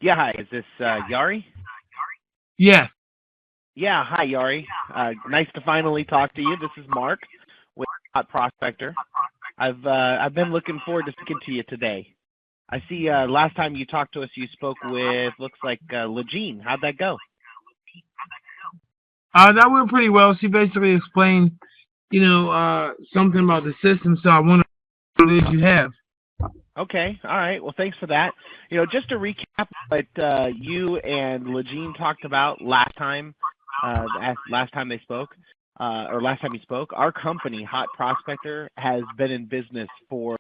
Yeah, hi. Is this Yari? Yeah. Yeah, hi, Yari. Nice to finally talk to you. This is Mark with Hot Prospector. I've been looking forward to speaking to you today. I see last time you talked to us, you spoke with looks like Legene. How'd that go? That went pretty well. She basically explained, something about the system. So I wonder what it is you have. Okay, all right. Well, thanks for that. Just to recap what you and Legene talked about last time, last time they spoke, or last time you spoke, our company, Hot Prospector, has been in business for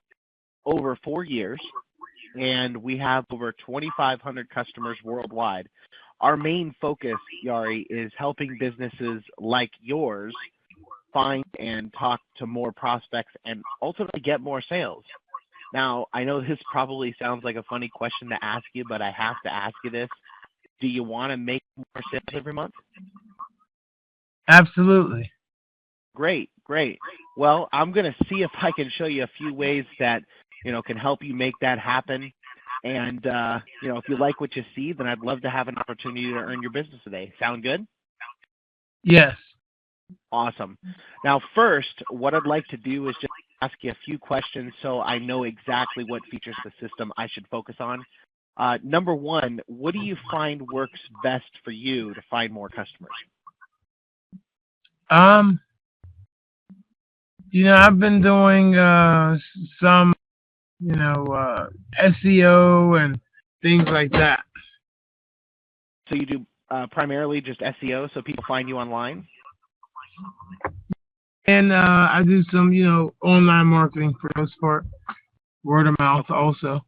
over 4 years, and we have over 2,500 customers worldwide. Our main focus, Yari, is helping businesses like yours find and talk to more prospects and ultimately get more sales. Now, I know this probably sounds like a funny question to ask you, but I have to ask you this. Do you want to make more sales every month? Absolutely. Great, great. Well, I'm going to see if I can show you a few ways that, can help you make that happen. And, if you like what you see, then I'd love to have an opportunity to earn your business today. Sound good? Yes. Awesome. Now, first, what I'd like to do is just ask you a few questions so I know exactly what features of the system I should focus on. Number one, what do you find works best for you to find more customers? Um, I've been doing some, SEO and things like that. So you do primarily just SEO, so people find you online? And I do some, online marketing for the most part, word of mouth also.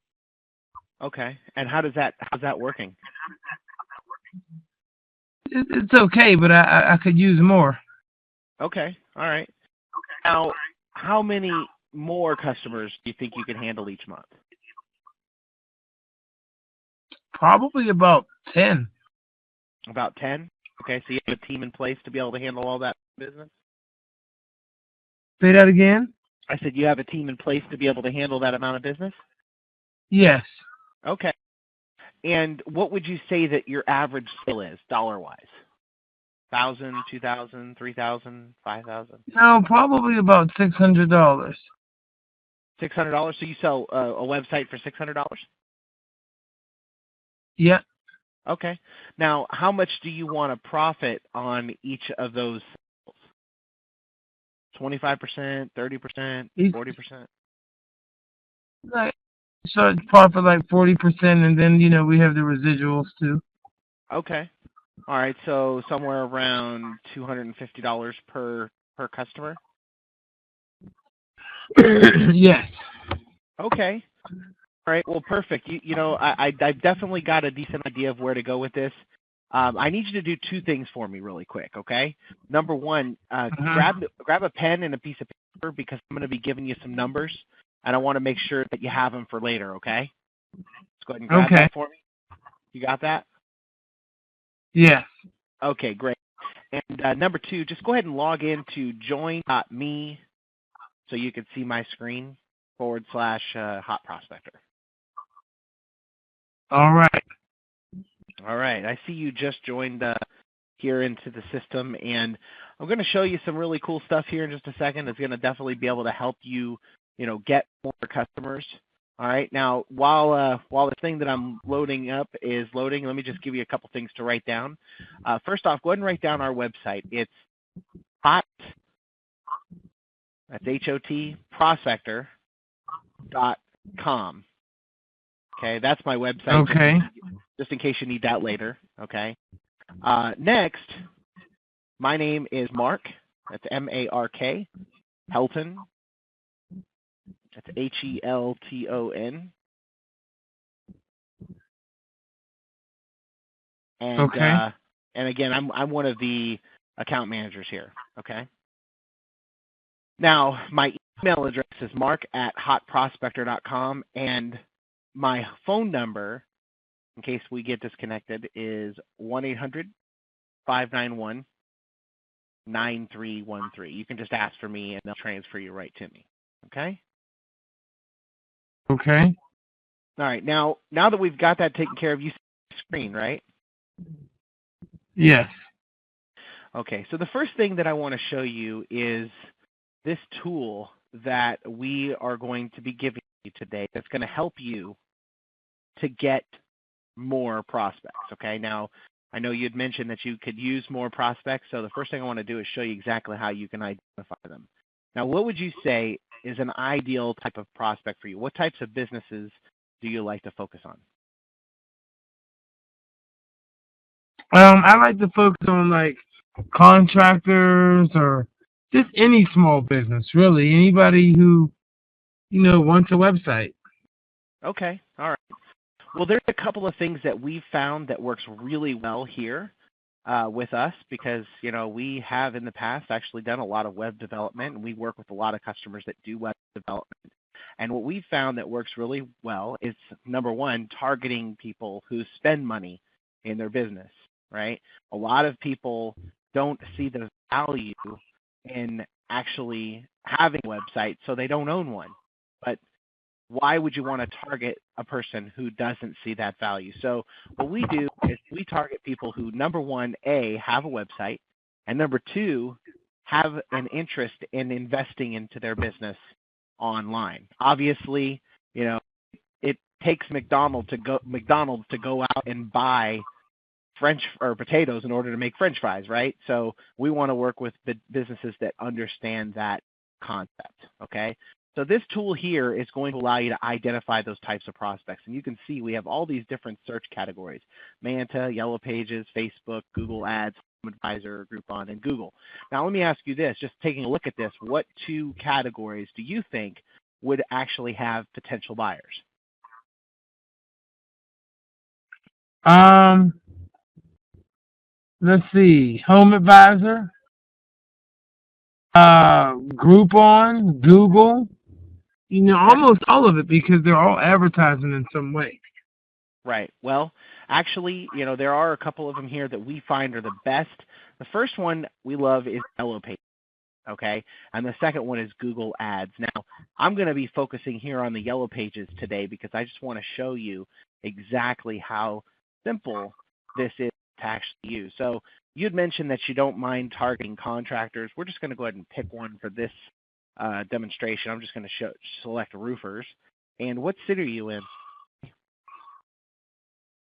Okay. And how's that working? It's okay, but I could use more. Okay. All right. Now, how many more customers do you think you can handle each month? Probably about 10. About 10? Okay, so you have a team in place to be able to handle all that business? Say that again? I said you have a team in place to be able to handle that amount of business? Yes. Okay. And what would you say that your average sale is, dollar-wise? 1,000, 2,000, 3,000, 5,000, No, probably about $600. $600? So you sell a website for $600? Yeah. Okay. Now, how much do you want to profit on each of those sales? 25%, 30%, It's 40%? like so it's profit like 40%, and then we have the residuals too. Okay. All right. So somewhere around $250 per customer. Yes. Okay. All right. Well, perfect. I've definitely got a decent idea of where to go with this. I need you to do two things for me really quick, okay? Number one, Uh-huh. grab a pen and a piece of paper because I'm going to be giving you some numbers, and I want to make sure that you have them for later, okay? Let's go ahead and grab Okay. that for me. You got that? Yes. Okay, great. And number two, just go ahead and log into join.me so you can see my screen / hot prospector. All right. All right. I see you just joined here into the system, and I'm going to show you some really cool stuff here in just a second. It's going to definitely be able to help you, get more customers. All right. Now, while the thing that I'm loading up is loading, let me just give you a couple things to write down. First off, go ahead and write down our website. It's hot. That's HOT prospector.com. Okay, that's my website. Okay. Just in case you need that later. Okay. Next, my name is Mark. That's MARK. Helton. That's HELTON. And Okay. and again, I'm one of the account managers here. Okay. Now, my email address is mark@hotprospector.com, and my phone number, in case we get disconnected, is 1-800-591-9313. You can just ask for me, and they'll transfer you right to me. Okay? Okay. All right. Now that we've got that taken care of, you screen, right? Yes. Okay, so the first thing that I want to show you is this tool that we are going to be giving you today that's going to help you to get more prospects, okay? Now, I know you had mentioned that you could use more prospects, so the first thing I want to do is show you exactly how you can identify them. Now, what would you say is an ideal type of prospect for you? What types of businesses do you like to focus on? I like to focus on like contractors or just any small business, really. Anybody who, wants a website. Okay, all right. Well, there's a couple of things that we've found that works really well here with us because, we have in the past actually done a lot of web development, and we work with a lot of customers that do web development. And what we've found that works really well is, number one, targeting people who spend money in their business, right? A lot of people don't see the value in actually having a website, so they don't own one. But why would you want to target a person who doesn't see that value? So what we do is we target people who, number one, A, have a website, and number two, have an interest in investing into their business online. Obviously, it takes McDonald's to go out and buy French or potatoes in order to make French fries, right? So we want to work with the businesses that understand that concept, okay? So this tool here is going to allow you to identify those types of prospects. And you can see we have all these different search categories: Manta, Yellow Pages, Facebook, Google Ads, Home Advisor, Groupon, and Google. Now let me ask you this, just taking a look at this, what two categories do you think would actually have potential buyers? Let's see. Home Advisor, Groupon, Google. Almost all of it because they're all advertising in some way. Right. Well, actually, there are a couple of them here that we find are the best. The first one we love is Yellow Pages, okay? And the second one is Google Ads. Now, I'm going to be focusing here on the Yellow Pages today because I just want to show you exactly how simple this is to actually use. So you had mentioned that you don't mind targeting contractors. We're just going to go ahead and pick one for this demonstration. I'm just going to select roofers. And what city are you in?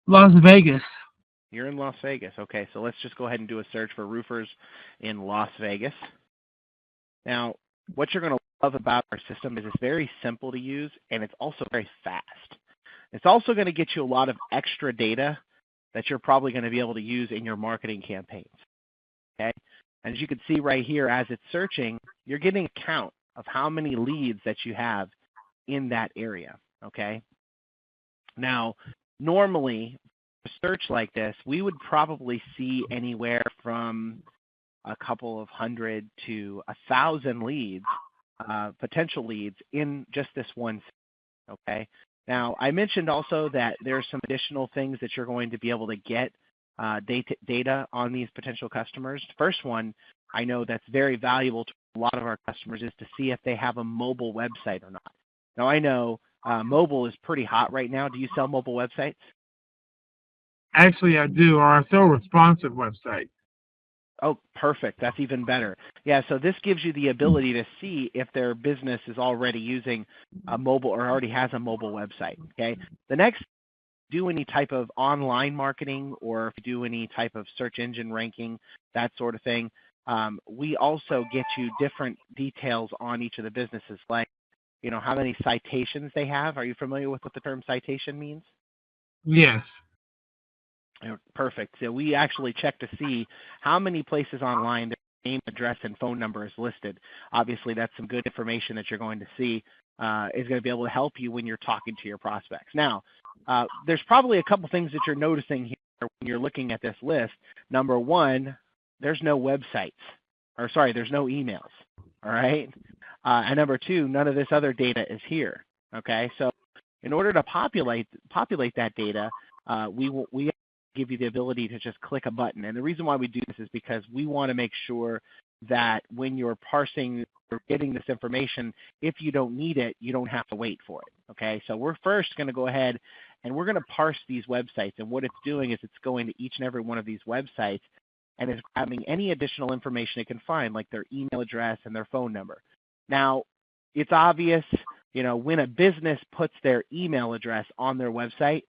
Las Vegas. You're in Las Vegas. Okay, so let's just go ahead and do a search for roofers in Las Vegas. Now, what you're going to love about our system is it's very simple to use, and it's also very fast. It's also going to get you a lot of extra data that you're probably going to be able to use in your marketing campaigns. Okay? And as you can see right here, as it's searching, you're getting a count of how many leads that you have in that area. Okay? Now, normally, a search like this, we would probably see anywhere from a couple of hundred to 1,000 leads, potential leads in just this one. Okay. Now, I mentioned also that there's some additional things that you're going to be able to get data on these potential customers. First one, I know that's very valuable to a lot of our customers is to see if they have a mobile website or not. Now, I know mobile is pretty hot right now. Do you sell mobile websites? Actually, I do, or I sell a responsive website. Oh, perfect. That's even better. Yeah, so this gives you the ability to see if their business is already using a mobile or already has a mobile website, okay? The next, do any type of online marketing or if you do any type of search engine ranking, that sort of thing, we also get you different details on each of the businesses, like, how many citations they have. Are you familiar with what the term citation means? Yes. Perfect. So we actually check to see how many places online their name, address, and phone number is listed. Obviously, that's some good information that you're going to see is going to be able to help you when you're talking to your prospects. Now, there's probably a couple things that you're noticing here when you're looking at this list. Number one, there's no websites. There's no emails. All right? And number two, none of this other data is here. Okay? So in order to populate that data, we give you the ability to just click a button. And the reason why we do this is because we want to make sure that when you're parsing or getting this information, if you don't need it, you don't have to wait for it. Okay, so we're first going to go ahead And we're going to parse these websites. And what it's doing is it's going to each and every one of these websites and is grabbing any additional information it can find, like their email address and their phone number. Now, it's obvious, when a business puts their email address on their website,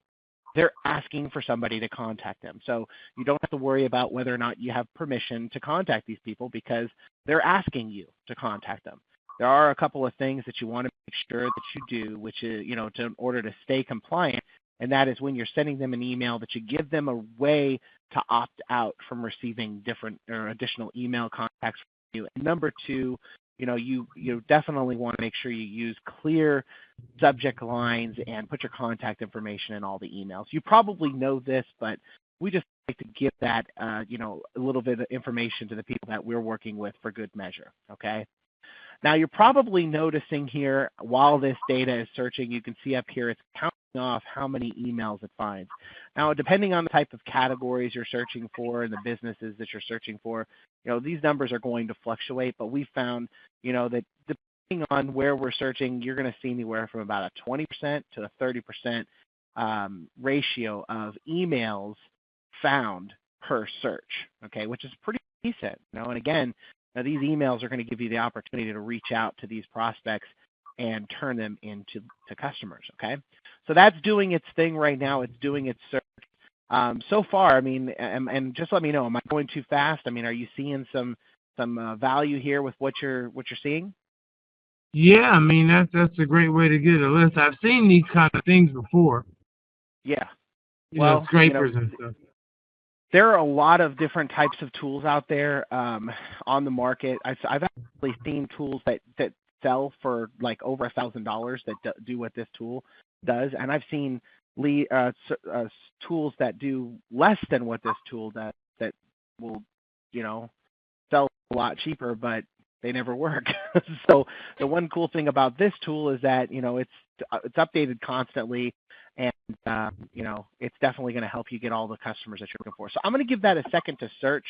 they're asking for somebody to contact them. So you don't have to worry about whether or not you have permission to contact these people because they're asking you to contact them. There are a couple of things that you want to make sure that you do, which is, in order to stay compliant, and that is when you're sending them an email that you give them a way to opt out from receiving different or additional email contacts from you. And number two, you definitely want to make sure you use clear subject lines and put your contact information in all the emails. You probably know this, but we just like to give that, a little bit of information to the people that we're working with for good measure, okay? Now, you're probably noticing here while this data is searching, you can see up here it's counting off how many emails it finds. Now, depending on the type of categories you're searching for and the businesses that you're searching for, these numbers are going to fluctuate, but we found, that depending on where we're searching, you're going to see anywhere from about a 20% to a 30% ratio of emails found per search, okay, which is pretty decent. And again, now these emails are going to give you the opportunity to reach out to these prospects and turn them into customers, okay? So that's doing its thing right now. It's doing its search. So far, and just let me know, am I going too fast? Are you seeing some value here with what you're seeing? Yeah, that's a great way to get a list. I've seen these kind of things before. Yeah. Scrapers and stuff. There are a lot of different types of tools out there on the market. I've actually seen tools that sell for like over $1,000 that do what this tool does, and I've seen tools that do less than what this tool does that will, sell a lot cheaper, but they never work. So the one cool thing about this tool is that it's updated constantly. And, it's definitely going to help you get all the customers that you're looking for. So I'm going to give that a second to search,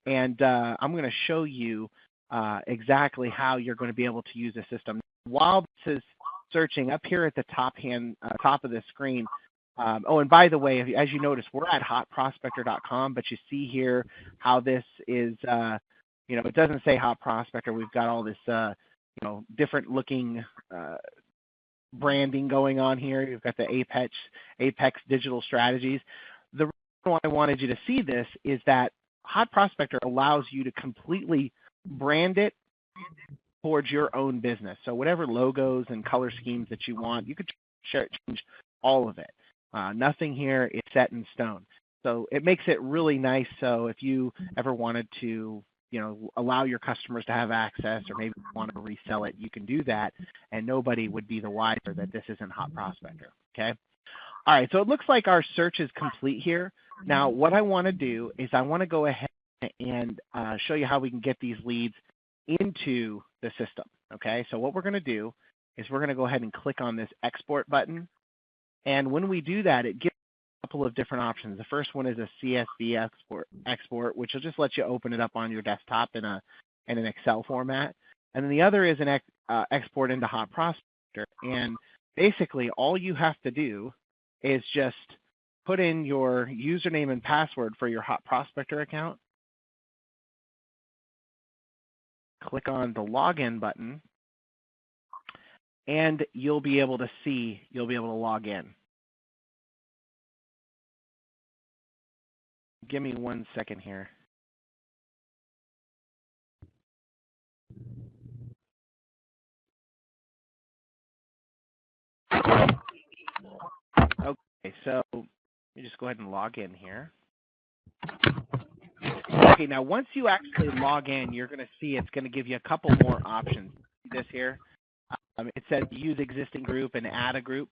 and I'm going to show you exactly how you're going to be able to use the system. While this is searching, up here at the top of the screen, and by the way, as you notice, we're at hotprospector.com, but you see here how this is, it doesn't say Hot Prospector. We've got all this, different looking branding going on here. You've got the Apex Digital Strategies. The reason why I wanted you to see this is that Hot Prospector allows you to completely brand it towards your own business. So whatever logos and color schemes that you want, you could change all of it. Nothing here is set in stone. So it makes it really nice. So if you ever wanted to allow your customers to have access or maybe want to resell it, you can do that, and nobody would be the wiser that this isn't Hot Prospector, okay? All right, so it looks like our search is complete here. Now, what I want to do is I want to go ahead and show you how we can get these leads into the system, okay? So what we're going to do is we're going to go ahead and click on this export button, and when we do that, it gives couple of different options. The first one is a CSV export, which will just let you open it up on your desktop in an Excel format. And then the other is an export into Hot Prospector. And basically, all you have to do is just put in your username and password for your Hot Prospector account. Click on the login button, and you'll be able to log in. Give me 1 second here. Okay, so let me just go ahead and log in here. Okay, now once you actually log in, you're going to see it's going to give you a couple more options. See this here? It says use existing group and add a group.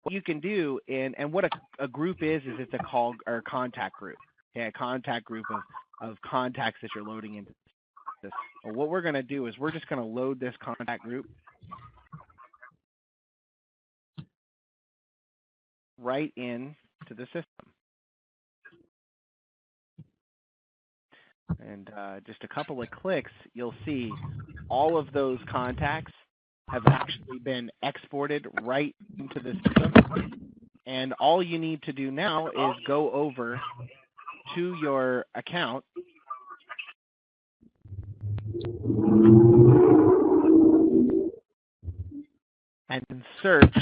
What you can do, and what a group is it's a call or contact group. Okay, a contact group of contacts that you're loading into this. Well, what we're going to do is we're just going to load this contact group right into the system. And just a couple of clicks, you'll see all of those contacts have actually been exported right into the system. And all you need to do now is go over to your account and search,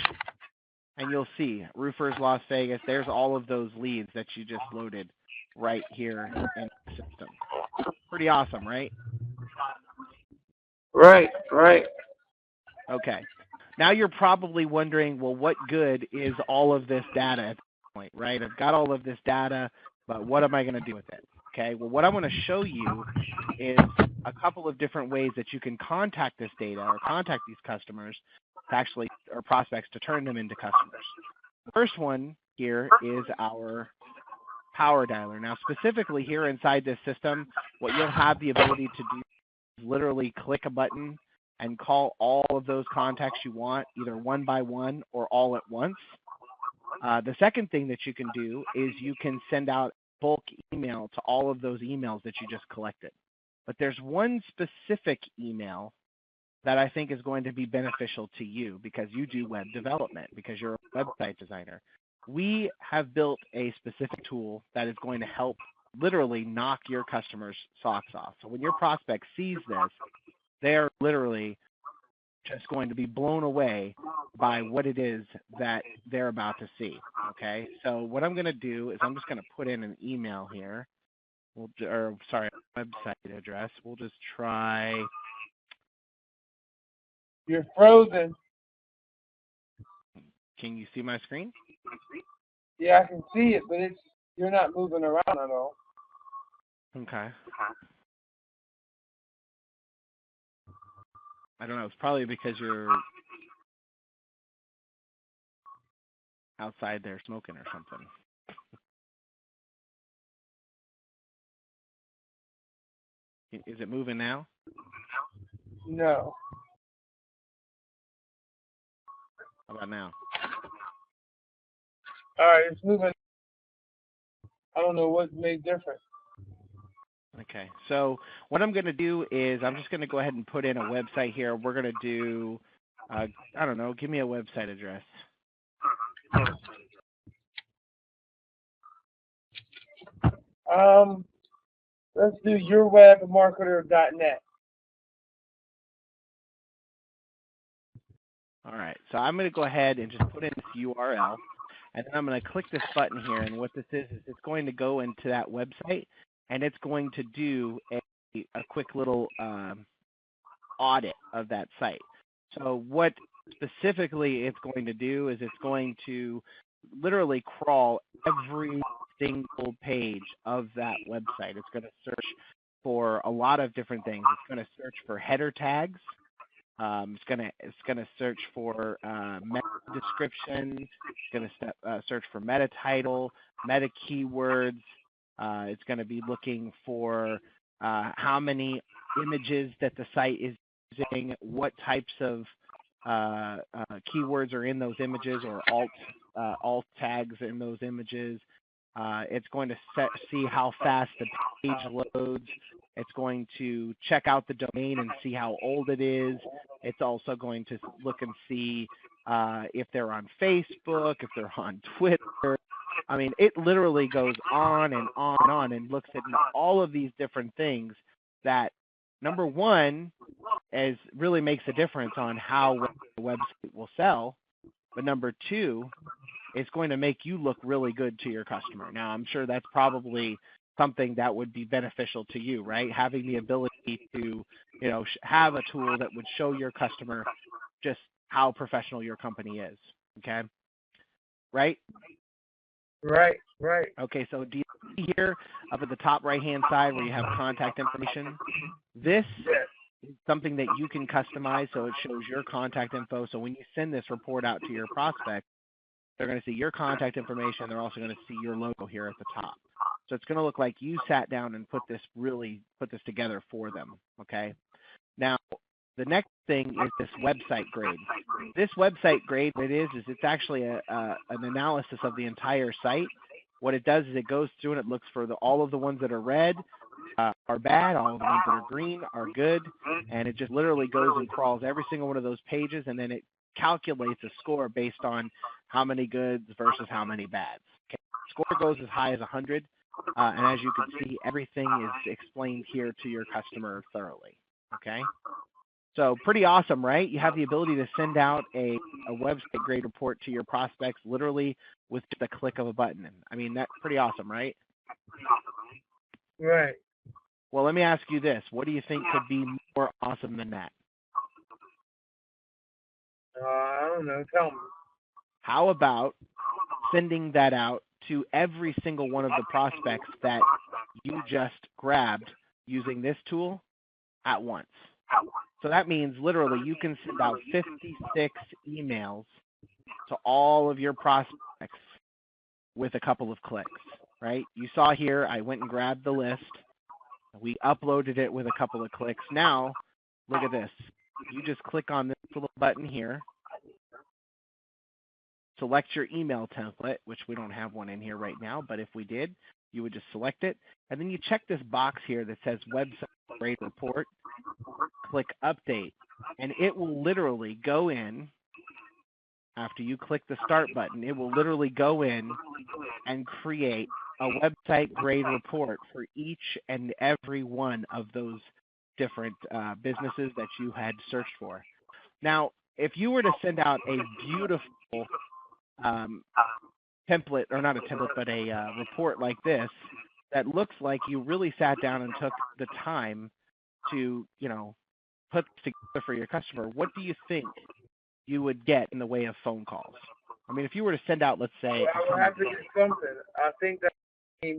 and you'll see Roofers Las Vegas. There's all of those leads that you just loaded right here in the system. Pretty awesome, right? Right, right. Okay. Now you're probably wondering, well, what good is all of this data at this point, right? I've got all of this data, but what am I going to do with it? Okay. Well, what I want to show you is a couple of different ways that you can contact this data or contact these customers to actually, or prospects, to turn them into customers. The first one here is our Power Dialer. Now, specifically here inside this system, what you'll have the ability to do is literally click a button and call all of those contacts you want, either one by one or all at once. The second thing that you can do is you can send out bulk email to all of those emails that you just collected. But there's one specific email that I think is going to be beneficial to you because you do web development, because you're a website designer. We have built a specific tool that is going to help literally knock your customers' socks off. So when your prospect sees this, they're literally just going to be blown away by what it is that they're about to see, okay? So what I'm going to do is I'm just going to put in an email here, website address. We'll just try. You're frozen. Can you see my screen? Yeah, I can see it, but you're not moving around at all. Okay. I don't know. It's probably because you're outside there smoking or something. Is it moving now? No. How about now? All right, it's moving. I don't know what made difference. Okay, so what I'm going to do is I'm just going to go ahead and put in a website here. We're going to do, I don't know, give me a website address. Let's do yourwebmarketer.net. All right, so I'm going to go ahead and just put in this URL, and then I'm going to click this button here, and what this is it's going to go into that website, and it's going to do a quick little audit of that site. So what specifically it's going to do is it's going to literally crawl every single page of that website. It's going to search for a lot of different things. It's going to search for header tags. It's going to search for meta description. It's going to search for meta title, meta keywords. It's going to be looking for how many images that the site is using, what types of keywords are in those images or alt tags in those images. It's going to see how fast the page loads. It's going to check out the domain and see how old it is. It's also going to look and see if they're on Facebook, if they're on Twitter. I mean, it literally goes on and on and on and looks at all of these different things that, number one, really makes a difference on how the website will sell. But number two, it's going to make you look really good to your customer. Now, I'm sure that's probably something that would be beneficial to you, right? Having the ability to, have a tool that would show your customer just how professional your company is. Okay, right? Right, right. Okay, so do you see here up at the top right-hand side where you have contact information? This is something that you can customize so it shows your contact info. So when you send this report out to your prospect, they're going to see your contact information. They're also going to see your logo here at the top. So it's going to look like you sat down and put this together for them, okay? Now, the next thing is this website grade. This website grade, what it is it's actually an analysis of the entire site. What it does is it goes through and it looks for all of the ones that are red are bad, all of the ones that are green are good, and it just literally goes and crawls every single one of those pages, and then it calculates a score based on how many goods versus how many bads. Okay? Score goes as high as 100, and as you can see, everything is explained here to your customer thoroughly. Okay, so pretty awesome, right? You have the ability to send out a website grade report to your prospects literally with just a click of a button. I mean, that's pretty awesome, right? Right. Well, let me ask you this. What do you think could be more awesome than that? I don't know. Tell me. How about sending that out to every single one of the prospects that you just grabbed using this tool at once? So that means literally you can send out 56 emails to all of your prospects with a couple of clicks, right? You saw here, I went and grabbed the list. We uploaded it with a couple of clicks. Now, look at this. You just click on this little button here, select your email template, which we don't have one in here right now, but if we did, you would just select it, and then you check this box here that says website grade report, click update, and it will literally go in, after you click the start button, it will literally go in and create a website grade report for each and every one of those different businesses that you had searched for. Now, if you were to send out a beautiful template, or not a template, but a report like this, that looks like you really sat down and took the time to, put together for your customer, what do you think you would get in the way of phone calls? I mean, if you were to send out, let's say, I would have to get something. I think that is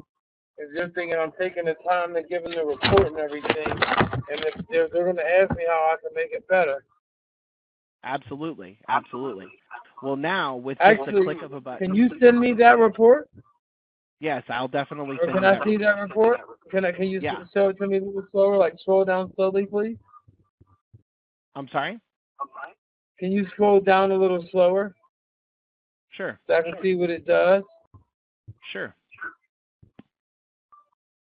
just thinking I'm taking the time to give them the report and everything, and if they're going to ask me how I can make it better. Absolutely, absolutely. Well, now with just Actually, a click of a button, can you send me that report? yes, I'll definitely Or send can you I that see report. that report? Can you Yeah. show it to me a little slower? Like scroll down slowly, please. I'm sorry? Can you scroll down a little slower Sure, so I can see what it does? sure.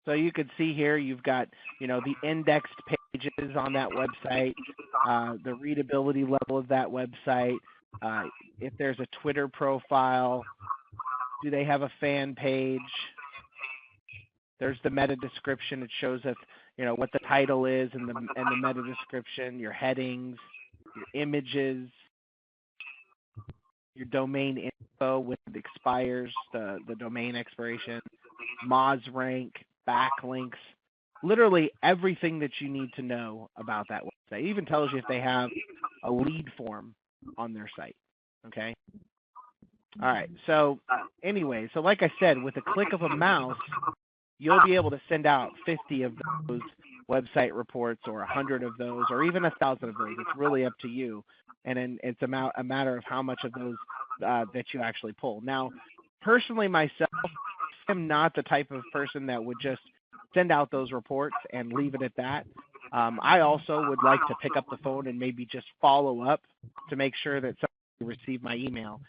So you could see here you've got, the indexed pages on that website, the readability level of that website, if there's a Twitter profile, do they have a fan page? There's the meta description. It shows us, what the title is and the meta description, your headings, your images, your domain info when it expires, the domain expiration, Moz rank, backlinks, literally everything that you need to know about that website. It even tells you if they have a lead form on their site. Okay. All right. So anyway, so like I said, with a click of a mouse, you'll be able to send out 50 of those website reports, or 100 of those, or even 1,000 of those. It's really up to you. And then it's a matter of how much of those that you actually pull. Now, personally myself, I'm not the type of person that would just send out those reports and leave it at that. I also would like to pick up the phone and maybe just follow up to make sure that somebody received my email.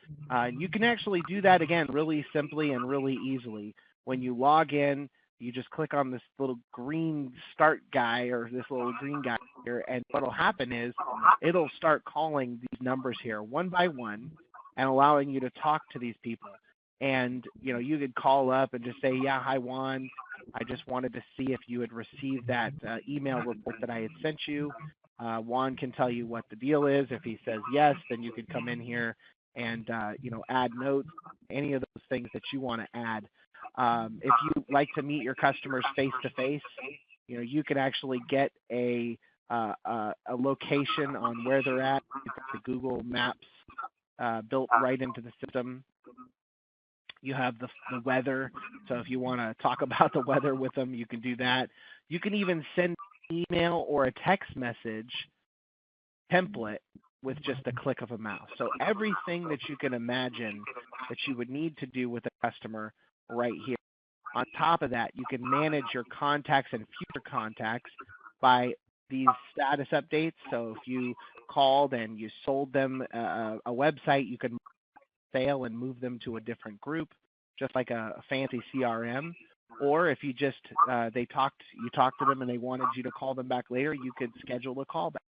You can actually do that, again, really simply and really easily. When you log in, you just click on this little green start guy, or this little green guy here, and what will happen is it'll start calling these numbers here one by one and allowing you to talk to these people. And, you could call up and just say, yeah, hi, Juan. I just wanted to see if you had received that email report that I had sent you. Juan can tell you what the deal is. If he says yes, then you could come in here and, add notes, any of those things that you want to add. If you like to meet your customers face-to-face, you can actually get a location on where they're at. You've got the Google Maps built right into the system. You have the weather, so if you want to talk about the weather with them, you can do that. You can even send an email or a text message template with just a click of a mouse. So everything that you can imagine that you would need to do with a customer right here. On top of that, you can manage your contacts and future contacts by these status updates. So if you called and you sold them a website, you can sale and move them to a different group, just like a fancy CRM. Or if you just you talked to them and they wanted you to call them back later, you could schedule a callback.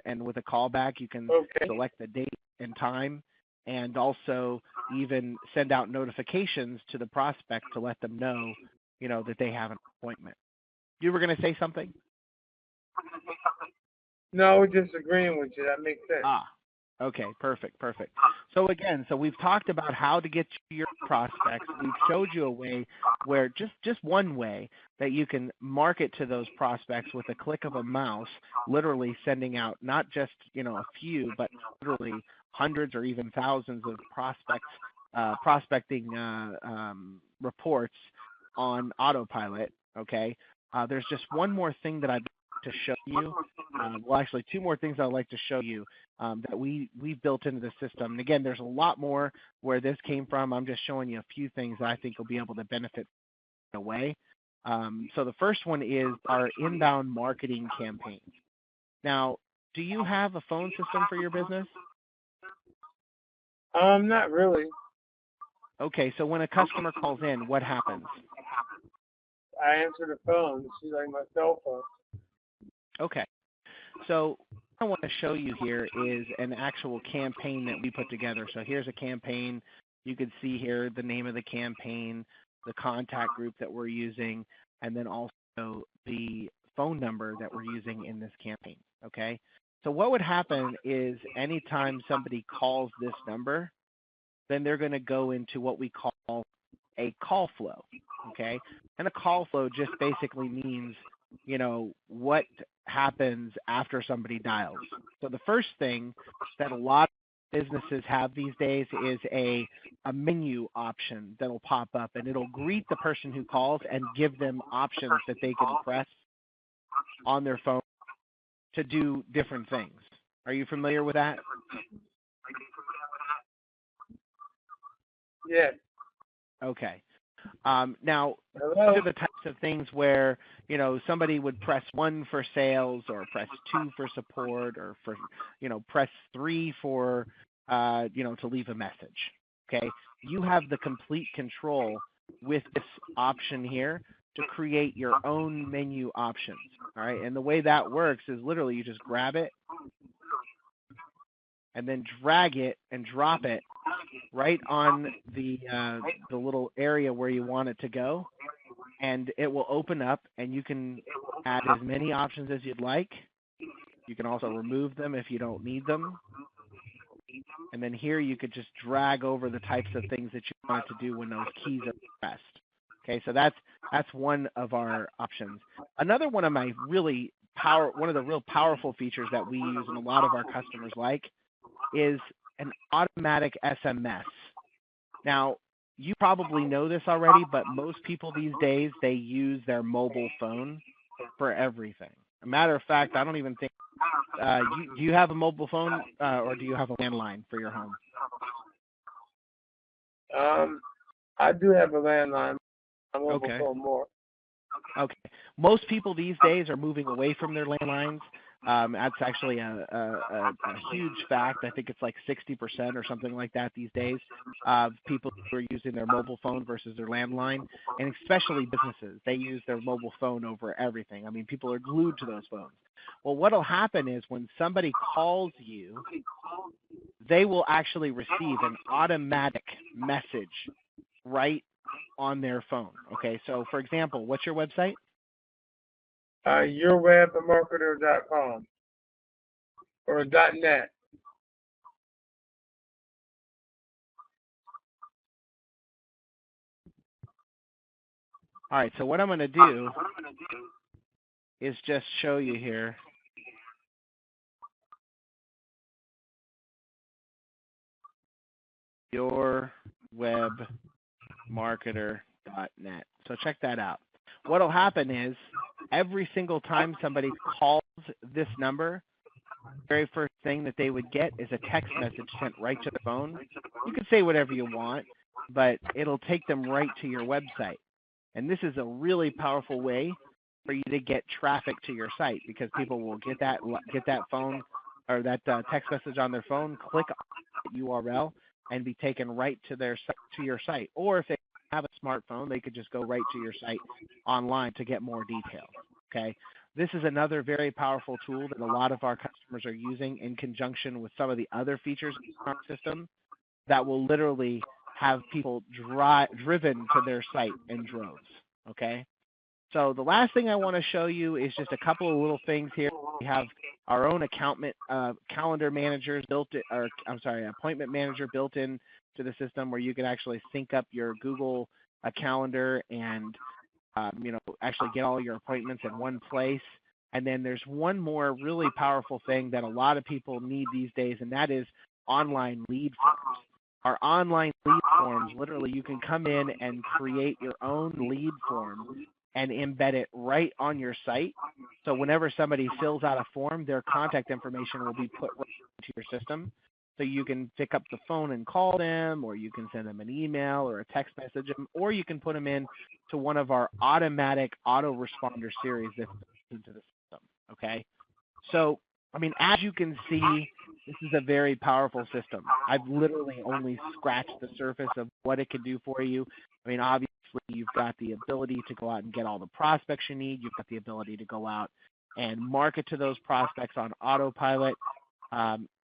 And with a callback, you can select the date and time, and also even send out notifications to the prospect to let them know, that they have an appointment. You were going to say something? No, we're just agreeing with you. That makes sense. Okay, perfect. So again, we've talked about how to get to your prospects. We've showed you a way where just one way that you can market to those prospects with a click of a mouse, literally sending out not just, a few, but literally hundreds or even thousands of prospecting reports on autopilot, okay? There's just one more thing that I'd like to show you. Well, actually, two more things I'd like to show you that we've built into the system. And again, there's a lot more where this came from. I'm just showing you a few things that I think will be able to benefit in a way. So the first one is our inbound marketing campaign. Now, do you have a phone system for your business? Not really. Okay, so when a customer calls in, what happens? I answer the phone. It's like my cell phone. Okay, so what I want to show you here is an actual campaign that we put together. So here's a campaign. You can see here the name of the campaign, the contact group that we're using, and then also the phone number that we're using in this campaign, okay? So what would happen is anytime somebody calls this number, then they're going to go into what we call a call flow, okay? And a call flow just basically means, what happens after somebody dials. So the first thing that a lot of businesses have these days is a menu option that'll pop up, and it'll greet the person who calls and give them options that they can press on their phone to do different things. Are you familiar with that? Yes. Okay. Now, Hello? these are the types of things where, somebody would press 1 for sales, or press 2 for support, or for, press 3 for, to leave a message. Okay. You have the complete control with this option here to create your own menu options. All right. And the way that works is literally you just grab it and then drag it and drop it right on the little area where you want it to go, and it will open up, and you can add as many options as you'd like. You can also remove them if you don't need them. And then here you could just drag over the types of things that you want it to do when those keys are pressed. Okay, so that's one of our options. Another one of my one of the real powerful features that we use and a lot of our customers like is an automatic SMS. Now, you probably know this already, but most people these days, they use their mobile phone for everything. A matter of fact, I don't even think, do you have a mobile phone or do you have a landline for your home? I do have a landline. I'm mobile Okay. phone more. Okay. Most people these days are moving away from their landlines. That's actually a huge fact. I think it's like 60% or something like that these days of people who are using their mobile phone versus their landline, and especially businesses. They use their mobile phone over everything. I mean, people are glued to those phones. Well, what will happen is when somebody calls you, they will actually receive an automatic message right on their phone. Okay, so for example, what's your website? Yourwebmarketer.com or .net. All right, so what I'm going to do is just show you here. Yourwebmarketer.net. So check that out. What will happen is every single time somebody calls this number, the very first thing that they would get is a text message sent right to the phone. You can say whatever you want, but it'll take them right to your website. And this is a really powerful way for you to get traffic to your site, because people will get that phone or that text message on their phone, click on the URL, and be taken right to your site. Or if they have a smartphone, they could just go right to your site online to get more details. Okay, this is another very powerful tool that a lot of our customers are using in conjunction with some of the other features in our system that will literally have people driven to their site in droves. Okay. So the last thing I want to show you is just a couple of little things here. We have our own calendar managers appointment manager built in to the system where you can actually sync up your Google calendar and actually get all your appointments in one place. And then there's one more really powerful thing that a lot of people need these days, and that is online lead forms. Our online lead forms, literally you can come in and create your own lead form and embed it right on your site. So whenever somebody fills out a form, their contact information will be put right into your system. So you can pick up the phone and call them, or you can send them an email or a text message, or you can put them in to one of our automatic autoresponder series that's into the system. Okay. So, I mean, as you can see, this is a very powerful system. I've literally only scratched the surface of what it can do for you. I mean, obviously, you've got the ability to go out and get all the prospects you need. You've got the ability to go out and market to those prospects on autopilot.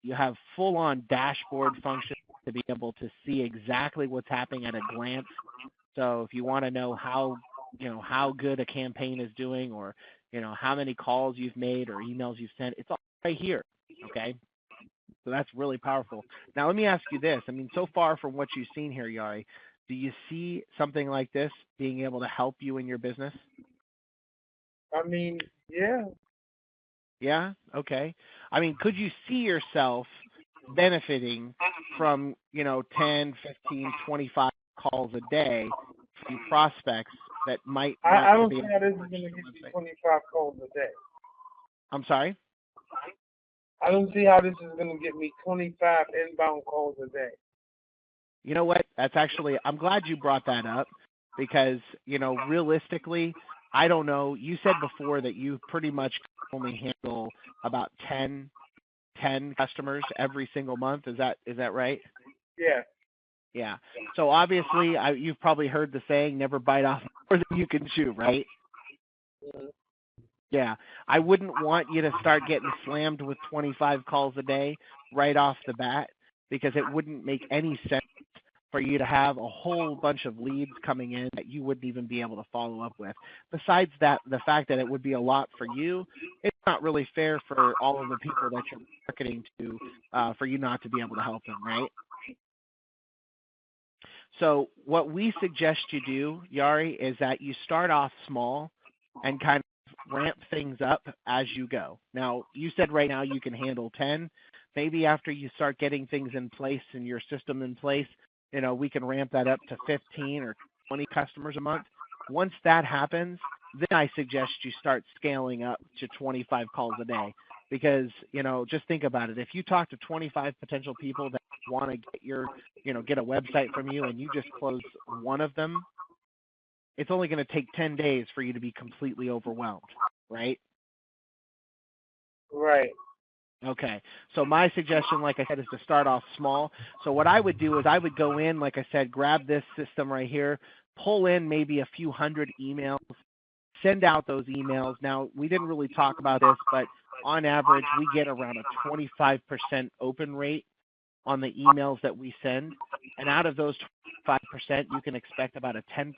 You have full-on dashboard functions to be able to see exactly what's happening at a glance. So if you want to know how good a campaign is doing, or how many calls you've made or emails you've sent, it's all right here. Okay. So that's really powerful. Now let me ask you this. I mean, so far from what you've seen here, Yari, do you see something like this being able to help you in your business? I mean, yeah. Yeah? Okay. I mean, could you see yourself benefiting from, 10, 15, 25 calls a day from prospects that might I want don't to be see how this is going to get me 25 calls a day. I'm sorry? I don't see how this is going to get me 25 inbound calls a day. You know what? I'm glad you brought that up because, realistically, I don't know. You said before that you pretty much only handle about 10 customers every single month. Is that right? Yeah. Yeah. So obviously, you've probably heard the saying, never bite off more than you can chew, right? Mm-hmm. Yeah. I wouldn't want you to start getting slammed with 25 calls a day right off the bat because it wouldn't make any sense for you to have a whole bunch of leads coming in that you wouldn't even be able to follow up with. Besides that, the fact that it would be a lot for you, it's not really fair for all of the people that you're marketing to for you not to be able to help them, right? So what we suggest you do, Yari, is that you start off small and kind of ramp things up as you go. Now, you said right now you can handle 10. Maybe after you start getting things in place and your system in place, we can ramp that up to 15 or 20 customers a month. Once that happens, then I suggest you start scaling up to 25 calls a day because, just think about it. If you talk to 25 potential people that want to get a website from you and you just close one of them, it's only going to take 10 days for you to be completely overwhelmed, right? Right. Okay. So my suggestion, like I said, is to start off small. So what I would do is I would go in, like I said, grab this system right here, pull in maybe a few hundred emails, send out those emails. Now, we didn't really talk about this, but on average, we get around a 25% open rate on the emails that we send. And out of those 25%, you can expect about a 10%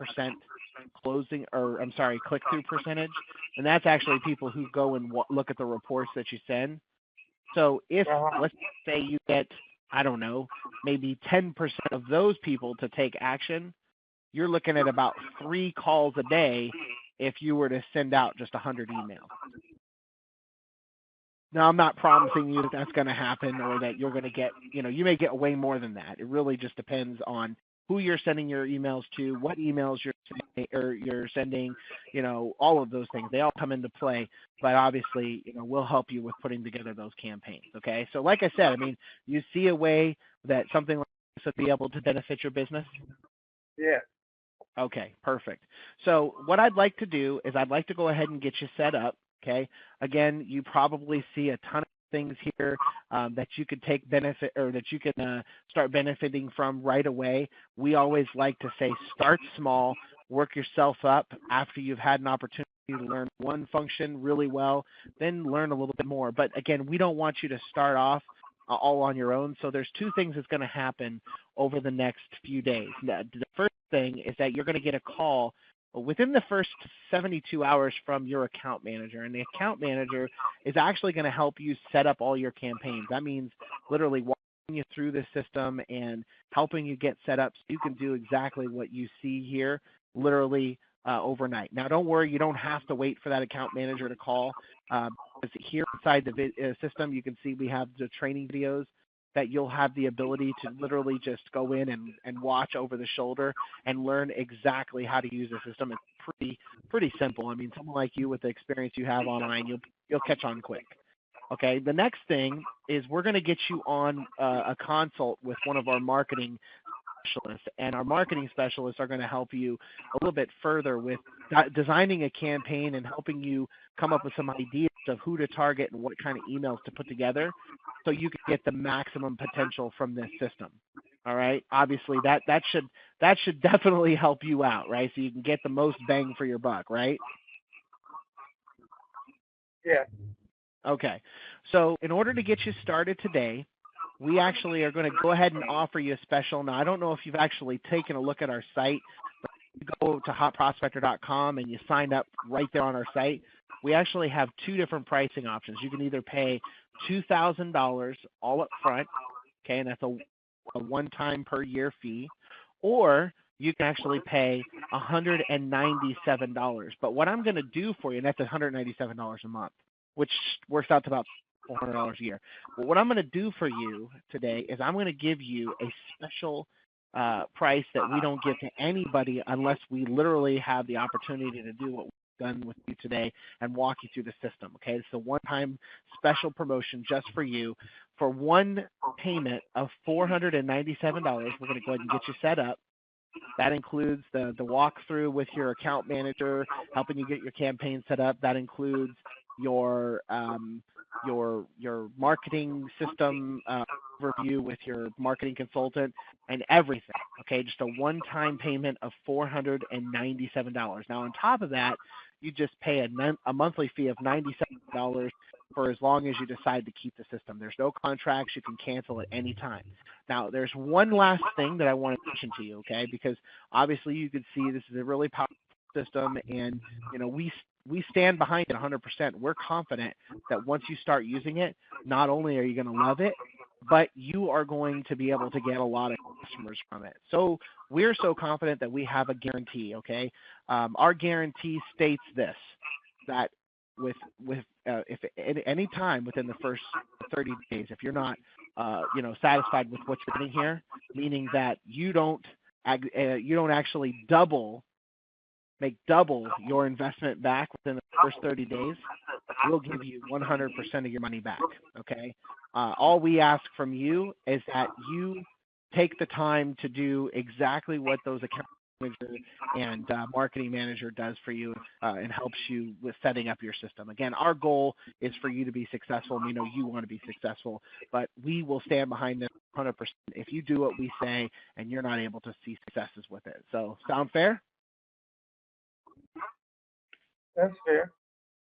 click-through percentage. And that's actually people who go and look at the reports that you send. So if, let's say you get, I don't know, maybe 10% of those people to take action, you're looking at about 3 calls a day if you were to send out just 100 emails. Now, I'm not promising you that that's going to happen or that you're going to get, you may get way more than that. It really just depends on who you're sending your emails to, what emails you're sending, all of those things. They all come into play, but obviously, we'll help you with putting together those campaigns, okay? So like I said, I mean, you see a way that something like this would be able to benefit your business? Yeah. Okay, perfect. So what I'd like to do is I'd like to go ahead and get you set up, okay? Again, you probably see a ton of things here that you could take benefit or that you can start benefiting from right away. We always like to say start small, work yourself up after you've had an opportunity to learn one function really well, then learn a little bit more. But again, we don't want you to start off all on your own. So there's two things that's going to happen over the next few days. The first thing is that you're going to get a call within the first 72 hours from your account manager, and the account manager is actually going to help you set up all your campaigns. That means literally walking you through the system and helping you get set up so you can do exactly what you see here, literally overnight. Now, don't worry, you don't have to wait for that account manager to call. Because here inside the system, you can see we have the training videos that you'll have the ability to literally just go in and watch over the shoulder and learn exactly how to use the system. It's pretty simple. I mean, someone like you with the experience you have online, you'll catch on quick. Okay, the next thing is we're going to get you on a consult with one of our marketing specialists, and our marketing specialists are going to help you a little bit further with designing a campaign and helping you come up with some ideas of who to target and what kind of emails to put together so you can get the maximum potential from this system. All right, obviously that should definitely help you out, right? So you can get the most bang for your buck, right? Yeah. Okay, so in order to get you started today, we actually are going to go ahead and offer you a special. Now, I don't know if you've actually taken a look at our site, but if you go to hotprospector.com and you sign up right there on our site, we actually have two different pricing options. You can either pay $2,000 all up front, okay, and that's a one-time per year fee, or you can actually pay $197. But what I'm going to do for you, and that's $197 a month, which works out to about $400 a year. But what I'm going to do for you today is I'm going to give you a special price that we don't give to anybody unless we literally have the opportunity to do what we've done with you today and walk you through the system. Okay, it's a one-time special promotion just for you. For one payment of $497, we're going to go ahead and get you set up. That includes the walkthrough with your account manager, helping you get your campaign set up. That includes your marketing system overview with your marketing consultant and everything. Okay, just a one-time payment of $497. Now, on top of that, you just pay a monthly fee of $97 for as long as you decide to keep the system. There's no contracts. You can cancel at any time. Now, there's one last thing that I want to mention to you, okay, because obviously you can see this is a really powerful system, and we stand behind it 100%. We're confident that once you start using it, not only are you going to love it, but you are going to be able to get a lot of customers from it. So we're so confident that we have a guarantee, okay? Our guarantee states this, that if at any time within the first 30 days, if you're not satisfied with what you're getting here, meaning that you don't actually make double your investment back within the first 30 days, we'll give you 100% of your money back, okay? All we ask from you is that you take the time to do exactly what those account manager and marketing manager does for you and helps you with setting up your system. Again, our goal is for you to be successful, and we know you want to be successful, but we will stand behind this 100% if you do what we say and you're not able to see successes with it. So, sound fair? That's fair.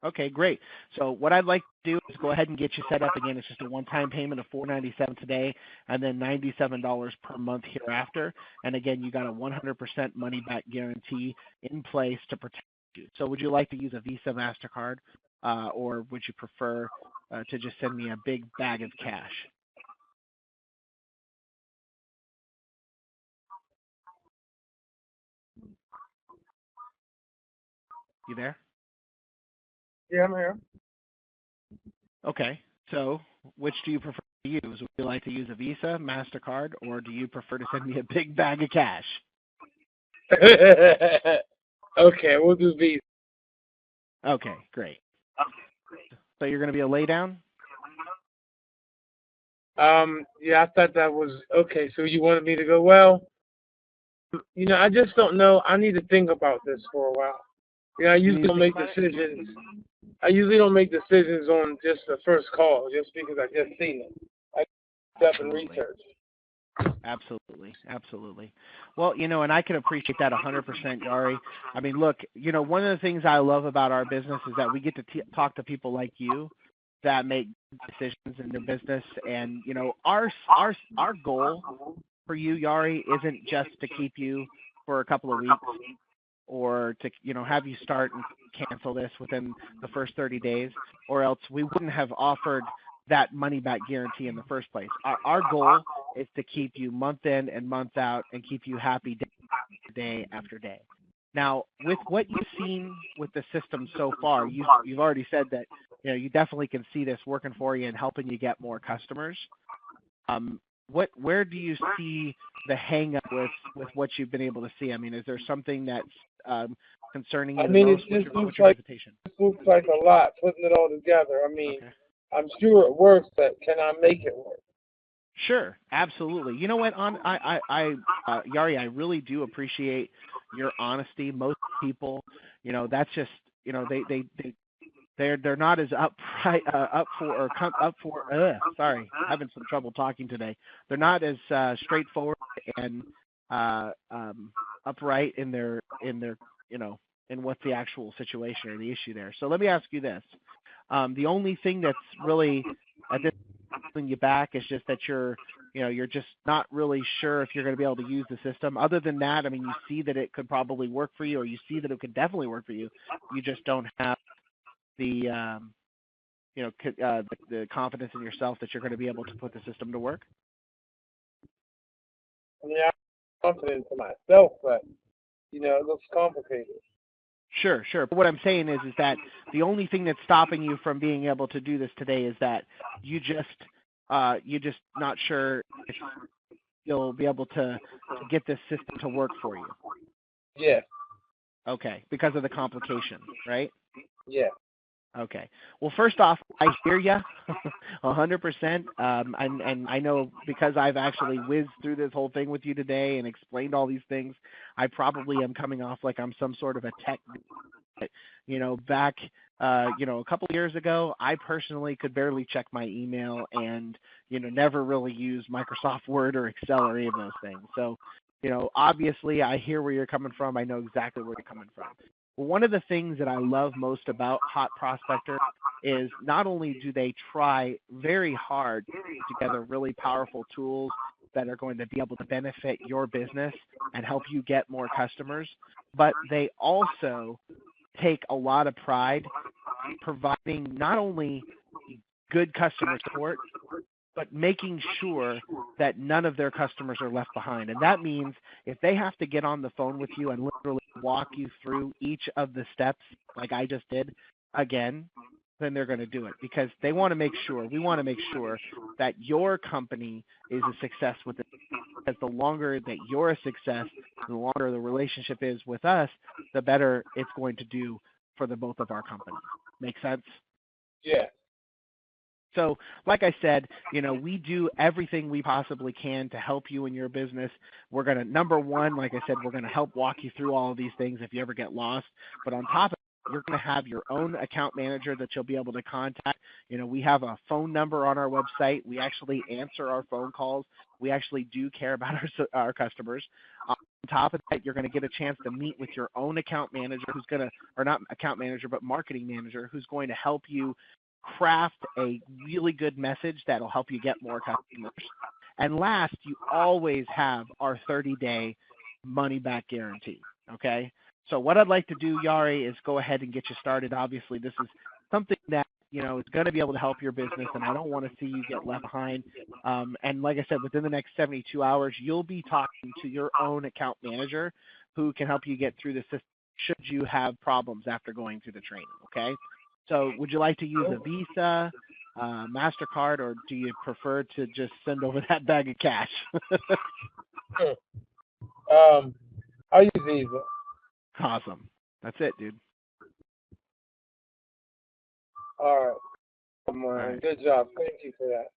Okay, great. So what I'd like to do is go ahead and get you set up again. It's just a one-time payment of $497 today and then $97 per month hereafter. And again, you got a 100% money-back guarantee in place to protect you. So would you like to use a Visa, MasterCard, or would you prefer to just send me a big bag of cash? You there? Yeah, I'm here. Okay, so which do you prefer to use? Would you like to use a Visa, MasterCard, or do you prefer to send me a big bag of cash? Okay, we'll do Visa. Okay, great. So you're going to be a laydown? Yeah, I thought that was okay. So you wanted me to go, well, I just don't know. I need to think about this for a while. I usually don't make decisions. I usually don't make decisions on just the first call, just because I just seen it. I step and research. Absolutely. Well, and I can appreciate that 100%, Yari. I mean, look, one of the things I love about our business is that we get to talk to people like you that make decisions in their business. And our goal for you, Yari, isn't just to keep you for a couple of weeks or to have you start and cancel this within the first 30 days, or else we wouldn't have offered that money back guarantee in the first place. Our goal is to keep you month in and month out and keep you happy day after day. Now, with what you've seen with the system so far, you've already said that you definitely can see this working for you and helping you get more customers. Where do you see the hang up with what you've been able to see? I mean, is there something that's concerning you? I mean, most? it just what's your hesitation? it looks like a lot putting it all together. I mean, Okay. I'm sure it works, but can I make it work? Sure, absolutely. You know what? Yari, I really do appreciate your honesty. Most people, that's just, they're not as sorry, having some trouble talking today. They're not as straightforward and upright in their in what's the actual situation or the issue there. So let me ask you this: the only thing that's really at this holding you back is just that you're just not really sure if you're going to be able to use the system. Other than that, I mean, you see that it could probably work for you, or you see that it could definitely work for you. You just don't have the the confidence in yourself that you're going to be able to put the system to work. I mean, I'm confident in myself, but it looks complicated. Sure. But what I'm saying is that the only thing that's stopping you from being able to do this today is that you're just not sure if you'll be able to get this system to work for you. Yeah. Okay, because of the complication, right? Yeah. Okay. Well, first off, I hear you 100%. And I know because I've actually whizzed through this whole thing with you today and explained all these things, I probably am coming off like I'm some sort of a tech. Back, a couple of years ago, I personally could barely check my email and, never really use Microsoft Word or Excel or any of those things. So, obviously I hear where you're coming from. I know exactly where you're coming from. One of the things that I love most about Hot Prospector is not only do they try very hard to put together really powerful tools that are going to be able to benefit your business and help you get more customers, but they also take a lot of pride in providing not only good customer support, but making sure that none of their customers are left behind. And that means if they have to get on the phone with you and literally walk you through each of the steps like I just did again, then they're going to do it because we want to make sure that your company is a success with it. Because the longer that you're a success, the longer the relationship is with us, the better it's going to do for the both of our companies. Make sense? Yeah. So, like I said, we do everything we possibly can to help you in your business. We're going to, number one, like I said, we're going to help walk you through all of these things if you ever get lost. But on top of it, you're going to have your own account manager that you'll be able to contact. We have a phone number on our website. We actually answer our phone calls. We actually do care about our customers. On top of that, you're going to get a chance to meet with your own account manager or not account manager, but marketing manager who's going to help you craft a really good message that'll help you get more customers. And last, you always have our 30-day money-back guarantee, okay? So what I'd like to do, Yari, is go ahead and get you started. Obviously, this is something that, is going to be able to help your business, and I don't want to see you get left behind. And like I said, within the next 72 hours, you'll be talking to your own account manager who can help you get through the system should you have problems after going through the training, okay? So would you like to use a Visa, MasterCard, or do you prefer to just send over that bag of cash? I'll use Visa. Awesome. That's it, dude. All right. Come on. All right. Good job. Thank you for that.